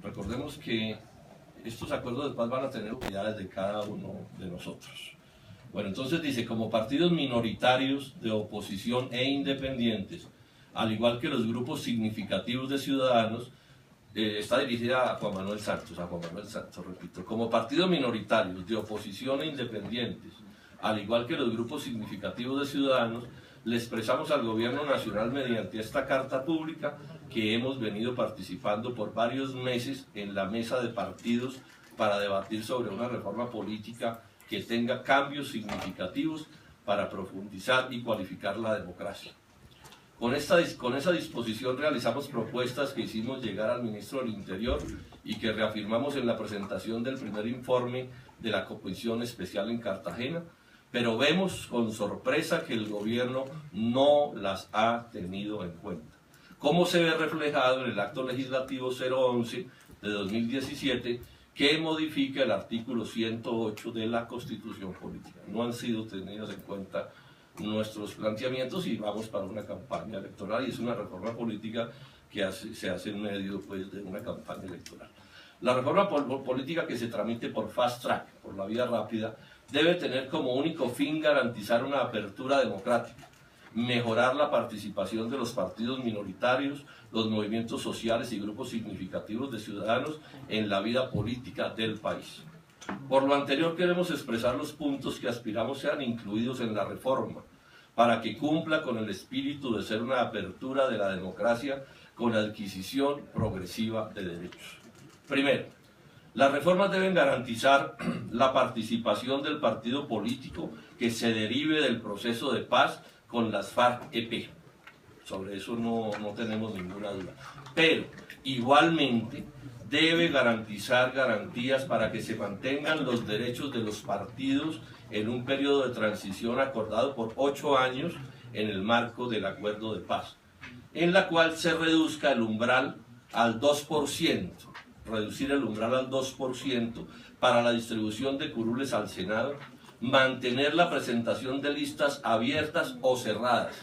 Recordemos que estos acuerdos de paz van a tener utilidades de cada uno de nosotros. Bueno, entonces dice, como partidos minoritarios de oposición e independientes, al igual que los grupos significativos de ciudadanos, está dirigida a Juan Manuel Santos, repito, como partidos minoritarios de oposición e independientes, al igual que los grupos significativos de ciudadanos, le expresamos al gobierno nacional mediante esta carta pública que hemos venido participando por varios meses en la mesa de partidos para debatir sobre una reforma política que tenga cambios significativos para profundizar y cualificar la democracia. Con esa disposición realizamos propuestas que hicimos llegar al ministro del Interior y que reafirmamos en la presentación del primer informe de la Comisión Especial en Cartagena, pero vemos con sorpresa que el gobierno no las ha tenido en cuenta. ¿Cómo se ve reflejado en el acto legislativo 011 de 2017 que modifica el artículo 108 de la Constitución Política? No han sido tenidos en cuenta nuestros planteamientos y vamos para una campaña electoral, y es una reforma política que se hace en medio pues, de una campaña electoral. La reforma política que se tramite por fast track, por la vía rápida, debe tener como único fin garantizar una apertura democrática, mejorar la participación de los partidos minoritarios, los movimientos sociales y grupos significativos de ciudadanos en la vida política del país. Por lo anterior queremos expresar los puntos que aspiramos sean incluidos en la reforma, para que cumpla con el espíritu de ser una apertura de la democracia con adquisición progresiva de derechos. Primero, las reformas deben garantizar la participación del partido político que se derive del proceso de paz con las FARC-EP. Sobre eso no tenemos ninguna duda. Pero, igualmente, debe garantizar garantías para que se mantengan los derechos de los partidos en un periodo de transición acordado por 8 años en el marco del acuerdo de paz, en la cual se reduzca el umbral al 2%, reducir el umbral al 2% para la distribución de curules al Senado, mantener la presentación de listas abiertas o cerradas,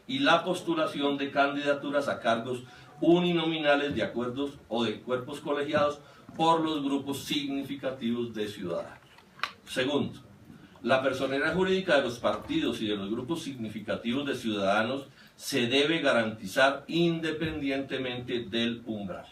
y la postulación de candidaturas a cargos uninominales de acuerdos o de cuerpos colegiados por los grupos significativos de ciudadanos. Segundo, la personalidad jurídica de los partidos y de los grupos significativos de ciudadanos se debe garantizar independientemente del umbral.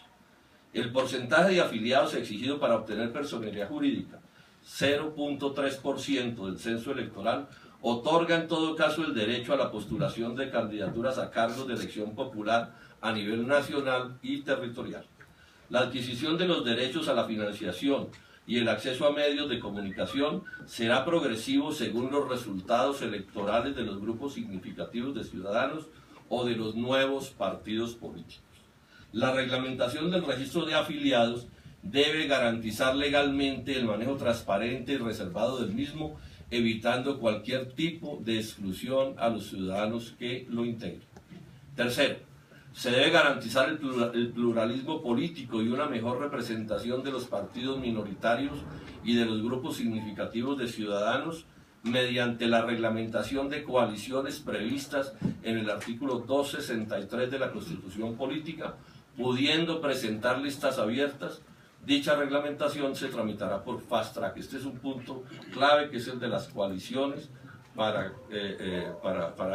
El porcentaje de afiliados exigido para obtener personalidad jurídica, 0.3% del censo electoral, otorga en todo caso el derecho a la postulación de candidaturas a cargos de elección popular a nivel nacional y territorial. La adquisición de los derechos a la financiación y el acceso a medios de comunicación será progresivo según los resultados electorales de los grupos significativos de ciudadanos o de los nuevos partidos políticos. La reglamentación del registro de afiliados debe garantizar legalmente el manejo transparente y reservado del mismo, evitando cualquier tipo de exclusión a los ciudadanos que lo integren. Tercero, se debe garantizar el pluralismo político y una mejor representación de los partidos minoritarios y de los grupos significativos de ciudadanos mediante la reglamentación de coaliciones previstas en el artículo 263 de la Constitución Política, pudiendo presentar listas abiertas. Dicha reglamentación se tramitará por fast track. Este es un punto clave, que es el de las coaliciones para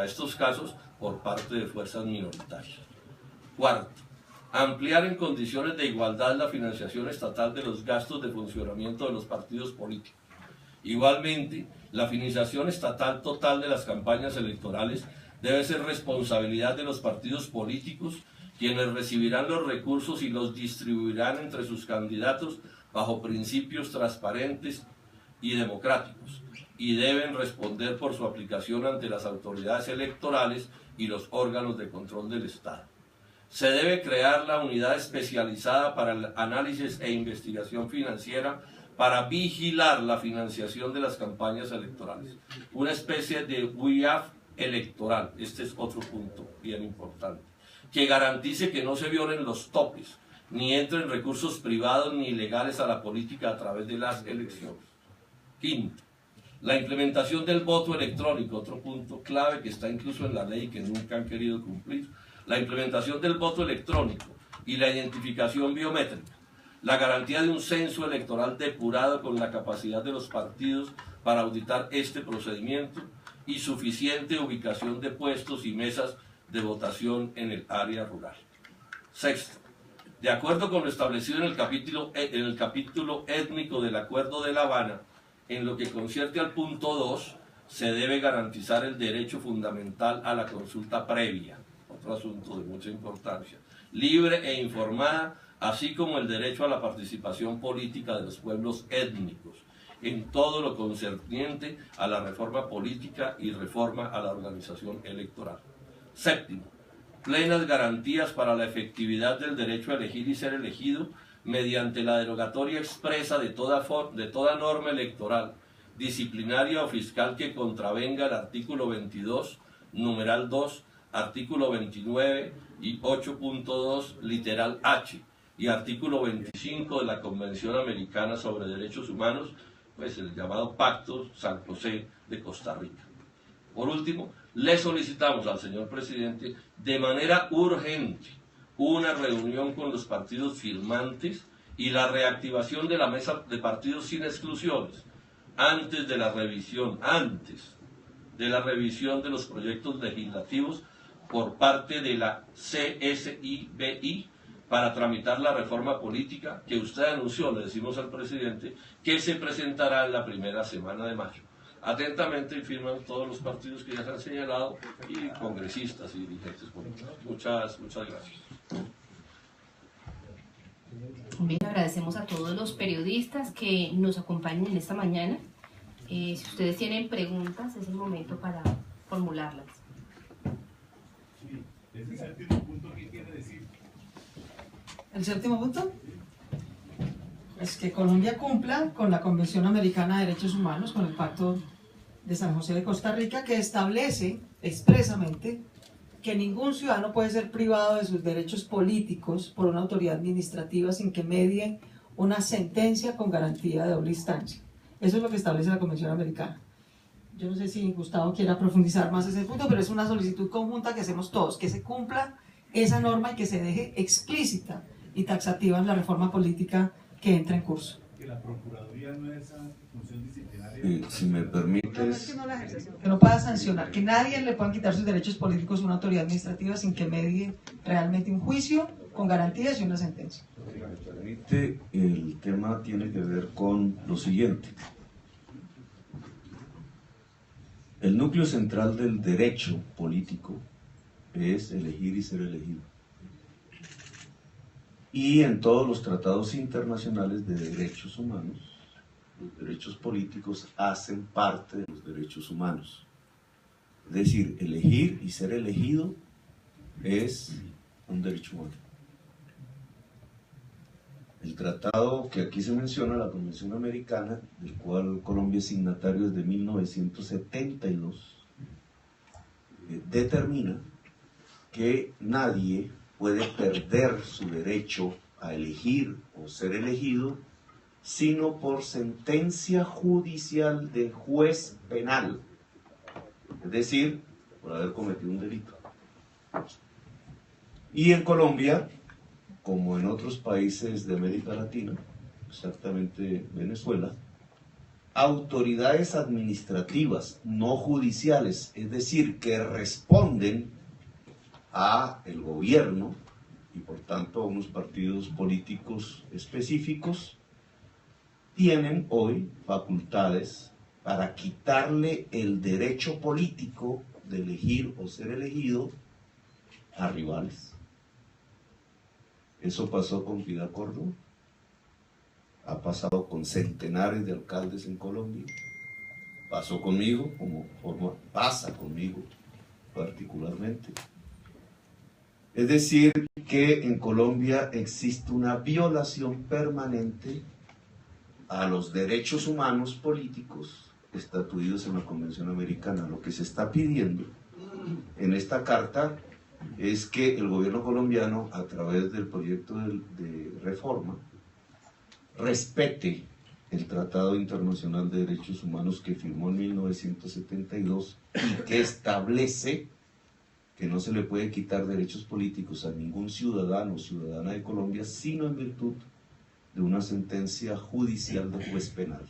estos casos por parte de fuerzas minoritarias. Cuarto, ampliar en condiciones de igualdad la financiación estatal de los gastos de funcionamiento de los partidos políticos. Igualmente, la financiación estatal total de las campañas electorales debe ser responsabilidad de los partidos políticos, quienes recibirán los recursos y los distribuirán entre sus candidatos bajo principios transparentes y democráticos, y deben responder por su aplicación ante las autoridades electorales y los órganos de control del Estado. Se debe crear la unidad especializada para el análisis e investigación financiera para vigilar la financiación de las campañas electorales. Una especie de UIAF electoral, este es otro punto bien importante, que garantice que no se violen los topes, ni entren recursos privados ni ilegales a la política a través de las elecciones. Quinto, la implementación del voto electrónico, otro punto clave que está incluso en la ley y que nunca han querido cumplir. La implementación del voto electrónico y la identificación biométrica, la garantía de un censo electoral depurado con la capacidad de los partidos para auditar este procedimiento y suficiente ubicación de puestos y mesas de votación en el área rural. Sexto, de acuerdo con lo establecido en el capítulo étnico del Acuerdo de La Habana, en lo que concierne al punto 2, se debe garantizar el derecho fundamental a la consulta previa, otro asunto de mucha importancia, libre e informada, así como el derecho a la participación política de los pueblos étnicos, en todo lo concerniente a la reforma política y reforma a la organización electoral. Séptimo, plenas garantías para la efectividad del derecho a elegir y ser elegido mediante la derogatoria expresa de toda norma electoral, disciplinaria o fiscal que contravenga el artículo 22, numeral 2, artículo 29 y 8.2, literal H, y artículo 25 de la Convención Americana sobre Derechos Humanos, pues el llamado Pacto San José de Costa Rica. Por último, le solicitamos al señor presidente de manera urgente una reunión con los partidos firmantes y la reactivación de la mesa de partidos sin exclusiones antes de la revisión de los proyectos legislativos por parte de la CSIBI para tramitar la reforma política que usted anunció, le decimos al presidente, que se presentará en la primera semana de mayo. Atentamente firman todos los partidos que ya se han señalado y congresistas y dirigentes políticos. Muchas gracias. Bien, agradecemos a todos los periodistas que nos acompañan en esta mañana. Si ustedes tienen preguntas, es el momento para formularlas. Sí, ese séptimo punto, ¿qué quiere decir? El séptimo punto es que Colombia cumpla con la Convención Americana de Derechos Humanos, con el Pacto de San José de Costa Rica, que establece expresamente que ningún ciudadano puede ser privado de sus derechos políticos por una autoridad administrativa sin que medie una sentencia con garantía de doble instancia. Eso es lo que establece la Convención Americana. Yo no sé si Gustavo quiera profundizar más ese punto, pero es una solicitud conjunta que hacemos todos, que se cumpla esa norma y que se deje explícita y taxativa en la reforma política que entra en curso. Que la Procuraduría no es esa función disciplinaria. Si me permites, Que no pueda sancionar, que nadie le pueda quitar sus derechos políticos a una autoridad administrativa sin que medie realmente un juicio con garantías y una sentencia. si me permite, el tema tiene que ver con lo siguiente. El núcleo central del derecho político es elegir y ser elegido. Y en todos los tratados internacionales de derechos humanos, los derechos políticos hacen parte de los derechos humanos. Es decir, elegir y ser elegido es un derecho humano. El tratado que aquí se menciona, la Convención Americana, del cual Colombia es signatario desde 1972, determina que nadie puede perder su derecho a elegir o ser elegido sino por sentencia judicial de juez penal, es decir, por haber cometido un delito. Y en Colombia, como en otros países de América Latina, exactamente Venezuela, autoridades administrativas no judiciales, es decir, que responden a el gobierno y por tanto a unos partidos políticos específicos, tienen hoy facultades para quitarle el derecho político de elegir o ser elegido a rivales. Eso pasó con Piedad Córdoba, ha pasado con centenares de alcaldes en Colombia, pasó conmigo, pasa conmigo particularmente. Es decir, que en Colombia existe una violación permanente a los derechos humanos políticos estatuidos en la Convención Americana. Lo que se está pidiendo en esta carta es que el gobierno colombiano, a través del proyecto de reforma, respete el Tratado Internacional de Derechos Humanos que firmó en 1972 y que establece que no se le puede quitar derechos políticos a ningún ciudadano o ciudadana de Colombia, sino en virtud de una sentencia judicial de juez penal.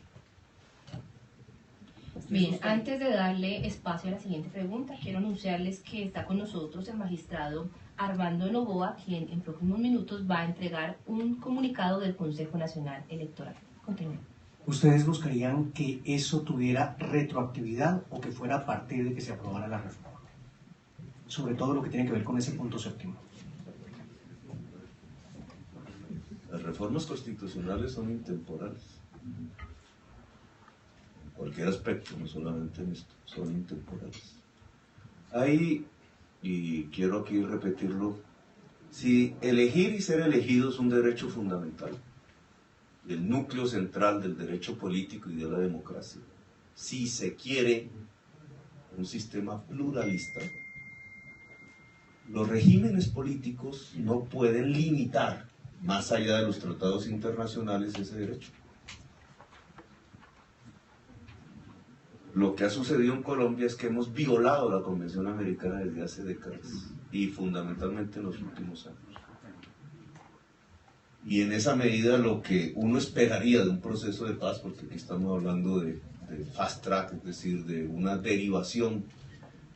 Bien, antes de darle espacio a la siguiente pregunta, quiero anunciarles que está con nosotros el magistrado Armando Novoa, quien en próximos minutos va a entregar un comunicado del Consejo Nacional Electoral. Continúe. ¿Ustedes buscarían que eso tuviera retroactividad o que fuera a partir de que se aprobara la reforma? Sobre todo lo que tiene que ver con ese punto séptimo. Las reformas constitucionales son intemporales. En cualquier aspecto, no solamente en esto, son intemporales. Ahí, y quiero aquí repetirlo, si elegir y ser elegido es un derecho fundamental, el núcleo central del derecho político y de la democracia, si se quiere un sistema pluralista, los regímenes políticos no pueden limitar, más allá de los tratados internacionales, ese derecho. Lo que ha sucedido en Colombia es que hemos violado la Convención Americana desde hace décadas y fundamentalmente en los últimos años. Y en esa medida lo que uno esperaría de un proceso de paz, porque aquí estamos hablando de fast track, es decir, de una derivación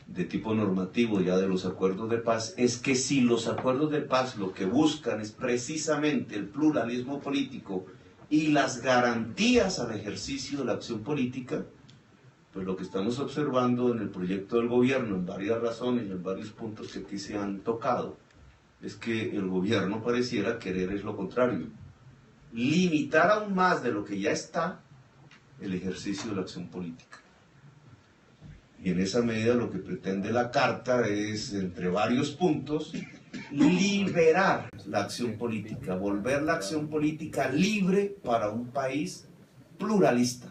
de tipo normativo ya de los acuerdos de paz, es que si los acuerdos de paz lo que buscan es precisamente el pluralismo político y las garantías al ejercicio de la acción política, pues lo que estamos observando en el proyecto del gobierno, en varias razones y en varios puntos que aquí se han tocado, es que el gobierno pareciera querer es lo contrario, limitar aún más de lo que ya está el ejercicio de la acción política. Y en esa medida lo que pretende la Carta es, entre varios puntos, liberar la acción política, volver la acción política libre para un país pluralista.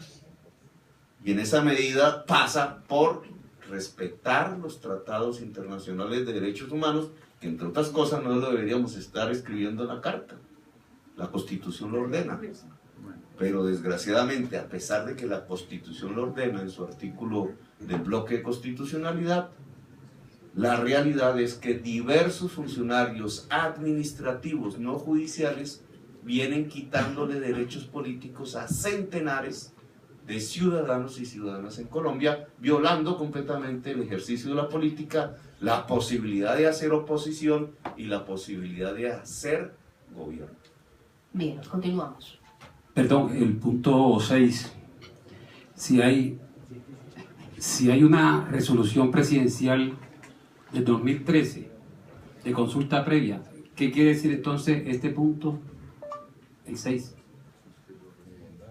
Y en esa medida pasa por respetar los tratados internacionales de derechos humanos, que entre otras cosas no lo deberíamos estar escribiendo en la Carta. La Constitución lo ordena. Pero desgraciadamente, a pesar de que la Constitución lo ordena en su artículo del bloque de constitucionalidad, la realidad es que diversos funcionarios administrativos no judiciales vienen quitándole derechos políticos a centenares de ciudadanos y ciudadanas en Colombia, violando completamente el ejercicio de la política, la posibilidad de hacer oposición y la posibilidad de hacer gobierno. Bien, continuamos. Perdón, el punto 6. Si hay una resolución presidencial del 2013 de consulta previa, ¿qué quiere decir entonces este punto, el 6?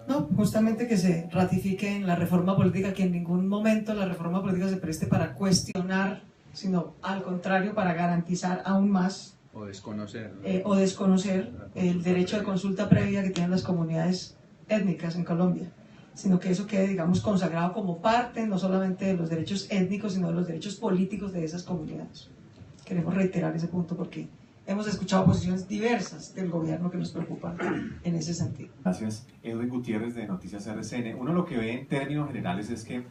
No, justamente que se ratifique en la reforma política, que en ningún momento la reforma política se preste para cuestionar, sino al contrario, para garantizar aún más o desconocer el derecho de consulta previa que tienen las comunidades étnicas en Colombia, sino que eso quede, digamos, consagrado como parte no solamente de los derechos étnicos, sino de los derechos políticos de esas comunidades. Queremos reiterar ese punto porque hemos escuchado posiciones diversas del gobierno que nos preocupan en ese sentido. Gracias. Edwin Gutiérrez de Noticias RCN. Uno lo que ve en términos generales es que,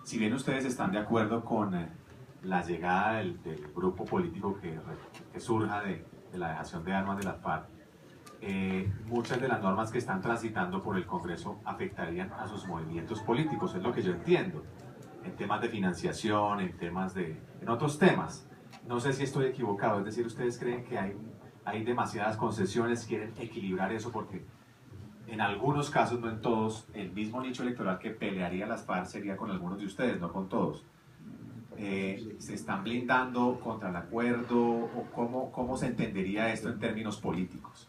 si bien ustedes están de acuerdo con la llegada del grupo político que surja de la dejación de armas de las FARC, muchas de las normas que están transitando por el Congreso afectarían a sus movimientos políticos, es lo que yo entiendo, en temas de financiación, en otros temas. No sé si estoy equivocado, es decir, ¿ustedes creen que hay demasiadas concesiones, quieren equilibrar eso? Porque en algunos casos, no en todos, el mismo nicho electoral que pelearía las FARC sería con algunos de ustedes, no con todos. ¿Se están blindando contra el acuerdo? ¿O cómo se entendería esto en términos políticos?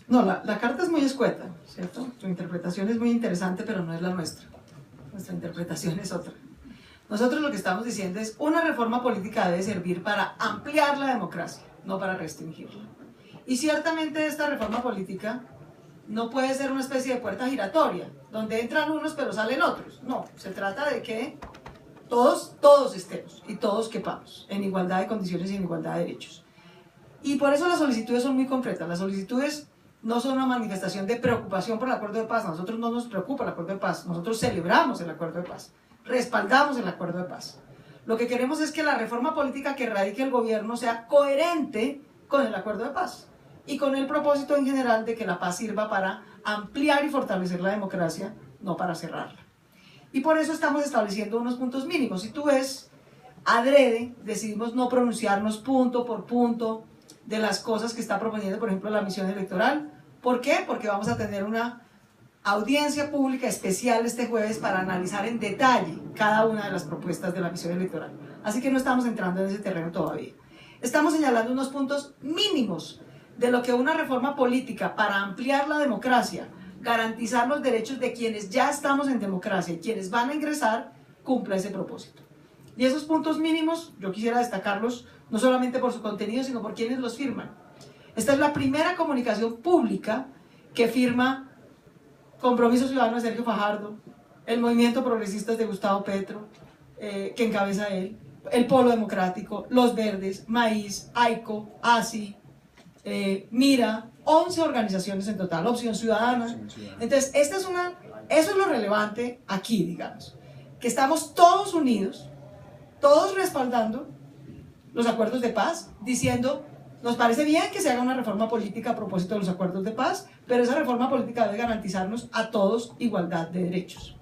No, la carta es muy escueta, ¿cierto? Su interpretación es muy interesante, pero no es la nuestra. Nuestra interpretación es otra. Nosotros lo que estamos diciendo es una reforma política debe servir para ampliar la democracia, no para restringirla. Y ciertamente esta reforma política no puede ser una especie de puerta giratoria, donde entran unos pero salen otros. No, se trata de que todos estemos y todos quepamos en igualdad de condiciones y en igualdad de derechos. Y por eso las solicitudes son muy concretas. Las solicitudes no son una manifestación de preocupación por el acuerdo de paz. A nosotros no nos preocupa el acuerdo de paz. Nosotros celebramos el acuerdo de paz. Respaldamos el acuerdo de paz. Lo que queremos es que la reforma política que radique el gobierno sea coherente con el acuerdo de paz y con el propósito en general de que la paz sirva para ampliar y fortalecer la democracia, no para cerrarla. Y por eso estamos estableciendo unos puntos mínimos. Si tú ves, adrede, decidimos no pronunciarnos punto por punto de las cosas que está proponiendo, por ejemplo, la misión electoral. ¿Por qué? Porque vamos a tener una audiencia pública especial este jueves para analizar en detalle cada una de las propuestas de la misión electoral. Así que no estamos entrando en ese terreno todavía. Estamos señalando unos puntos mínimos de lo que una reforma política para ampliar la democracia, garantizar los derechos de quienes ya estamos en democracia y quienes van a ingresar, cumpla ese propósito. Y esos puntos mínimos yo quisiera destacarlos no solamente por su contenido, sino por quienes los firman. Esta es la primera comunicación pública que firma Compromiso Ciudadano de Sergio Fajardo, el Movimiento Progresistas de Gustavo Petro, que encabeza él, el Polo Democrático, Los Verdes, Maíz, AICO, ASI, Mira, 11 organizaciones en total, Opción Ciudadana. Entonces, eso es lo relevante aquí, digamos, que estamos todos unidos, todos respaldando los acuerdos de paz, diciendo, nos parece bien que se haga una reforma política a propósito de los acuerdos de paz, pero esa reforma política debe garantizarnos a todos igualdad de derechos.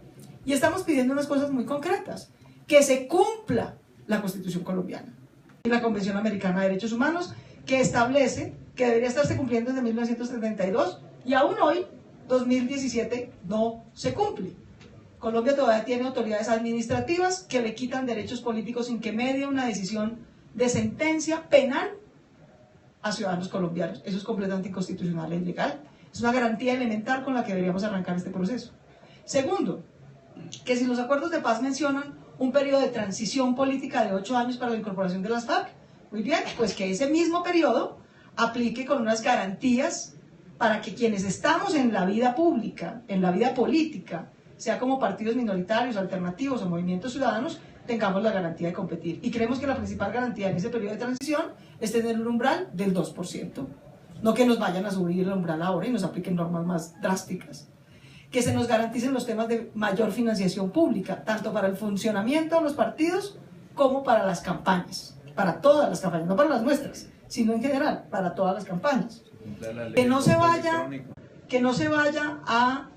Y estamos pidiendo unas cosas muy concretas, que se cumpla la Constitución colombiana y la Convención Americana de Derechos Humanos, que establece que debería estarse cumpliendo desde 1972 y aún hoy, 2017, no se cumple. Colombia todavía tiene autoridades administrativas que le quitan derechos políticos sin que medie una decisión de sentencia penal a ciudadanos colombianos. Eso es completamente inconstitucional e ilegal. Es una garantía elemental con la que deberíamos arrancar este proceso. Segundo, que si los acuerdos de paz mencionan un periodo de transición política de 8 años para la incorporación de las FARC, muy bien, pues que ese mismo periodo aplique con unas garantías para que quienes estamos en la vida pública, en la vida política, sea como partidos minoritarios, alternativos o movimientos ciudadanos, tengamos la garantía de competir. Y creemos que la principal garantía en ese periodo de transición es tener un umbral del 2%. No que nos vayan a subir el umbral ahora y nos apliquen normas más drásticas. Que se nos garanticen los temas de mayor financiación pública, tanto para el funcionamiento de los partidos como para las campañas. Para todas las campañas, no para las nuestras, sino en general, para todas las campañas. Que no se vaya a,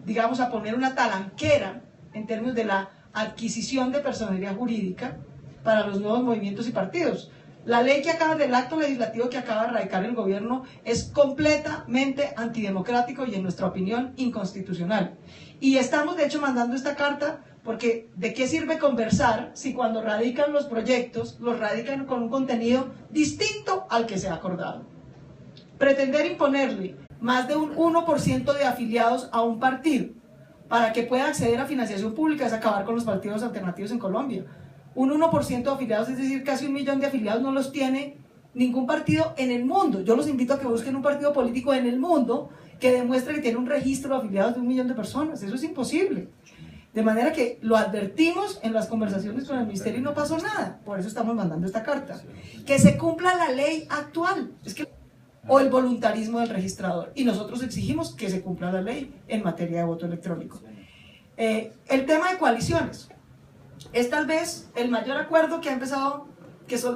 digamos, a poner una talanquera en términos de la adquisición de personería jurídica para los nuevos movimientos y partidos. La ley que acaba del acto legislativo que acaba de radicar el gobierno es completamente antidemocrático y, en nuestra opinión, inconstitucional. Y estamos, de hecho, mandando esta carta porque ¿de qué sirve conversar si cuando radican los proyectos, los radican con un contenido distinto al que se ha acordado? Pretender imponerle más de un 1% de afiliados a un partido para que pueda acceder a financiación pública es acabar con los partidos alternativos en Colombia. Un 1% de afiliados, es decir, casi 1 millón de afiliados, no los tiene ningún partido en el mundo. Yo los invito a que busquen un partido político en el mundo que demuestre que tiene un registro de afiliados de 1 millón de personas. Eso es imposible. De manera que lo advertimos en las conversaciones con el ministerio y no pasó nada. Por eso estamos mandando esta carta. Que se cumpla la ley actual. O el voluntarismo del registrador. Y nosotros exigimos que se cumpla la ley en materia de voto electrónico. El tema de coaliciones. Es tal vez el mayor acuerdo que ha empezado,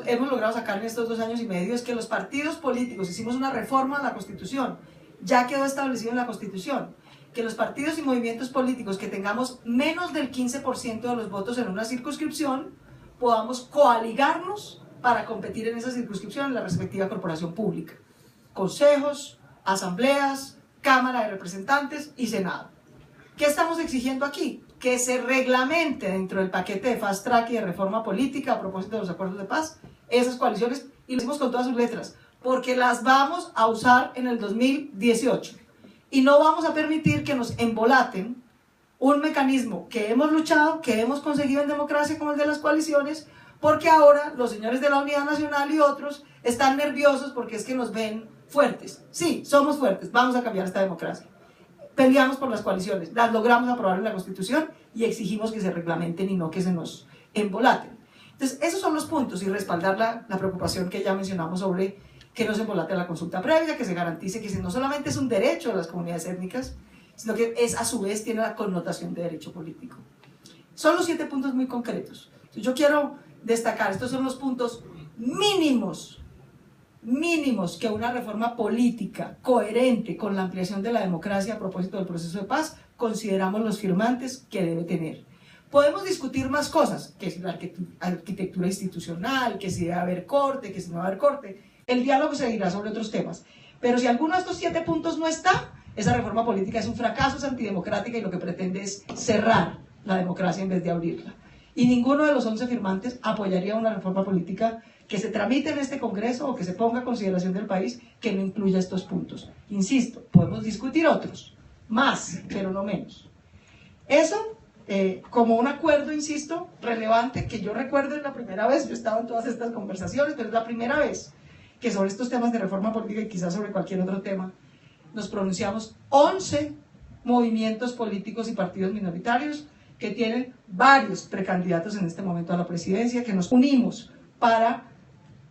hemos logrado sacar en estos 2 años y medio, es que los partidos políticos, hicimos una reforma a la Constitución, ya quedó establecido en la Constitución, que los partidos y movimientos políticos que tengamos menos del 15% de los votos en una circunscripción, podamos coaligarnos para competir en esa circunscripción en la respectiva corporación pública. Consejos, asambleas, Cámara de Representantes y Senado. ¿Qué estamos exigiendo aquí? Que se reglamente dentro del paquete de Fast Track y de reforma política a propósito de los acuerdos de paz, esas coaliciones, y lo decimos con todas sus letras, porque las vamos a usar en el 2018. Y no vamos a permitir que nos embolaten un mecanismo que hemos luchado, que hemos conseguido en democracia como el de las coaliciones, porque ahora los señores de la Unidad Nacional y otros están nerviosos porque es que nos ven fuertes. Sí, somos fuertes, vamos a cambiar esta democracia. Peleamos por las coaliciones, las logramos aprobar en la Constitución y exigimos que se reglamenten y no que se nos embolaten. Entonces, esos son los puntos y respaldar la preocupación que ya mencionamos sobre que no se embolate la consulta previa, que se garantice que no solamente es un derecho de las comunidades étnicas, sino que a su vez tiene la connotación de derecho político. Son los 7 puntos muy concretos. Entonces, yo quiero destacar, estos son los puntos mínimos que una reforma política coherente con la ampliación de la democracia a propósito del proceso de paz consideramos los firmantes que debe tener. Podemos discutir más cosas, que es la arquitectura institucional, que si debe haber corte, que si no va a haber corte. El diálogo seguirá sobre otros temas. Pero si alguno de estos 7 puntos no está, esa reforma política es un fracaso, es antidemocrática y lo que pretende es cerrar la democracia en vez de abrirla. Y ninguno de los 11 firmantes apoyaría una reforma política que se tramite en este Congreso o que se ponga a consideración del país que no incluya estos puntos. Insisto, podemos discutir otros, más, pero no menos. Eso, como un acuerdo, insisto, relevante, que yo recuerdo es la primera vez, yo estaba en todas estas conversaciones, pero es la primera vez que sobre estos temas de reforma política y quizás sobre cualquier otro tema, nos pronunciamos 11 movimientos políticos y partidos minoritarios que tienen varios precandidatos en este momento a la presidencia, que nos unimos para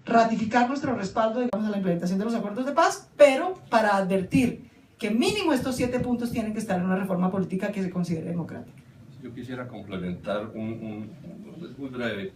ratificar nuestro respaldo, digamos, a la implementación de los acuerdos de paz, pero para advertir que mínimo estos 7 puntos tienen que estar en una reforma política que se considere democrática. Yo quisiera complementar es muy breve.